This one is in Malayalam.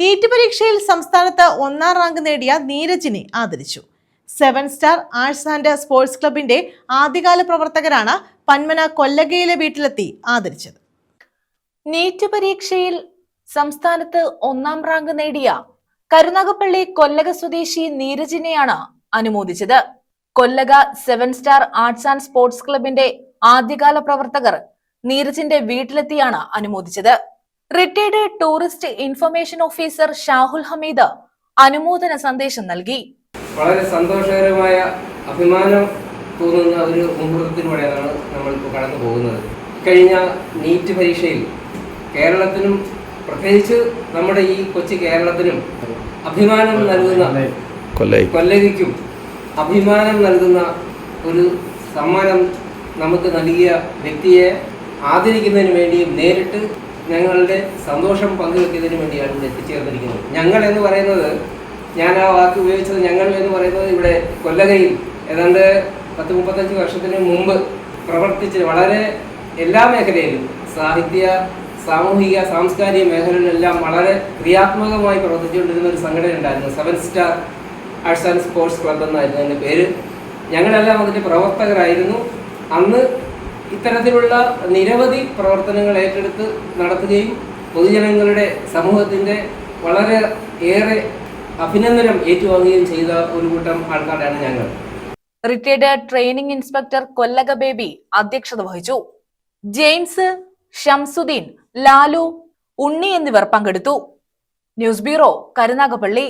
നീറ്റ് പരീക്ഷയിൽ സംസ്ഥാനത്ത് ഒന്നാം റാങ്ക് നേടിയ നീരജിനെ ആദരിച്ചു. 7 സ്റ്റാർ ആർട്സ് ആൻഡ് സ്പോർട്സ് ക്ലബിന്റെ ആദ്യകാല പ്രവർത്തകരാണ് പന്മന കൊല്ലകയിലെ വീട്ടിലെത്തി ആദരിച്ചത്. നീറ്റ് പരീക്ഷയിൽ സംസ്ഥാനത്ത് ഒന്നാം റാങ്ക് നേടിയ കരുനാഗപ്പള്ളി കൊല്ലക സ്വദേശി നീരജിനെയാണ് അനുമോദിച്ചത്. Kollaka 7 star arts and sports ക്ലബിന്റെ ആദ്യകാല പ്രവർത്തകർ നീരജിന്റെ വീട്ടിലെത്തിയാണ് അനുമോദിച്ചത്. Retired tourist information officer Shahul Hameed അനുമോദന സന്ദേശം നൽകി. വളരെ സന്തോഷകരമായ അഭിമാനം തോന്നുന്ന ഒരു മുഹൂർത്തത്തിലൂടെയാണ് നമ്മളിപ്പോൾ കടന്നു പോകുന്നത്. കഴിഞ്ഞ നീറ്റ് പരീക്ഷയിൽ കേരളത്തിനും പ്രത്യേകിച്ച് നമ്മുടെ ഈ കൊച്ചു കേരളത്തിനും അഭിമാനം നൽകുന്ന കൊല്ലയ്ക്കും അഭിമാനം നൽകുന്ന ഒരു സമ്മാനം നമുക്ക് നൽകിയ വ്യക്തിയെ ആദരിക്കുന്നതിന് വേണ്ടിയും നേരിട്ട് ഞങ്ങളുടെ സന്തോഷം പങ്കുവെക്കുന്നതിന് വേണ്ടിയാണ് ഇവിടെ എത്തിച്ചേർന്നിരിക്കുന്നത്. ഞങ്ങൾ എന്ന് പറയുന്നത്, ഞാൻ ആ വാക്ക് ഉപയോഗിച്ചത് ഞങ്ങൾ എന്ന് പറയുന്നത്, ഇവിടെ കൊല്ലകയിൽ ഏതാണ്ട് 10-35 വർഷത്തിന് മുമ്പ് പ്രവർത്തിച്ച് വളരെ എല്ലാ മേഖലയിലും സാഹിത്യ, സാമൂഹിക, സാംസ്കാരിക മേഖലകളിലെല്ലാം വളരെ ക്രിയാത്മകമായി പ്രവർത്തിച്ചുകൊണ്ടിരുന്ന ഒരു സംഘടന ഉണ്ടായിരുന്നു. 7 star arts and sports club എന്നായിരുന്നു അതിൻ്റെ പേര്. ഞങ്ങളെല്ലാം അതിൻ്റെ പ്രവർത്തകരായിരുന്നു. അന്ന് ഇത്തരത്തിലുള്ള നിരവധി പ്രവർത്തനങ്ങൾ ഏറ്റെടുത്ത് നടത്തുകയും പൊതുജനങ്ങളുടെ സമൂഹത്തിൻ്റെ വളരെ ഏറെ അഭിനന്ദനം ഏറ്റുവാങ്ങുകയും ചെയ്ത ഒരു കൂട്ടം ആൾക്കാരാണ് ഞങ്ങൾ. Retired training inspector Kollaka baby അധ്യക്ഷത വഹിച്ചു. ജെയിംസ്, ഷംസുദ്ദീൻ, ലാലു, ഉണ്ണി എന്നിവർ പങ്കെടുത്തു. News bureau, Karunagappally.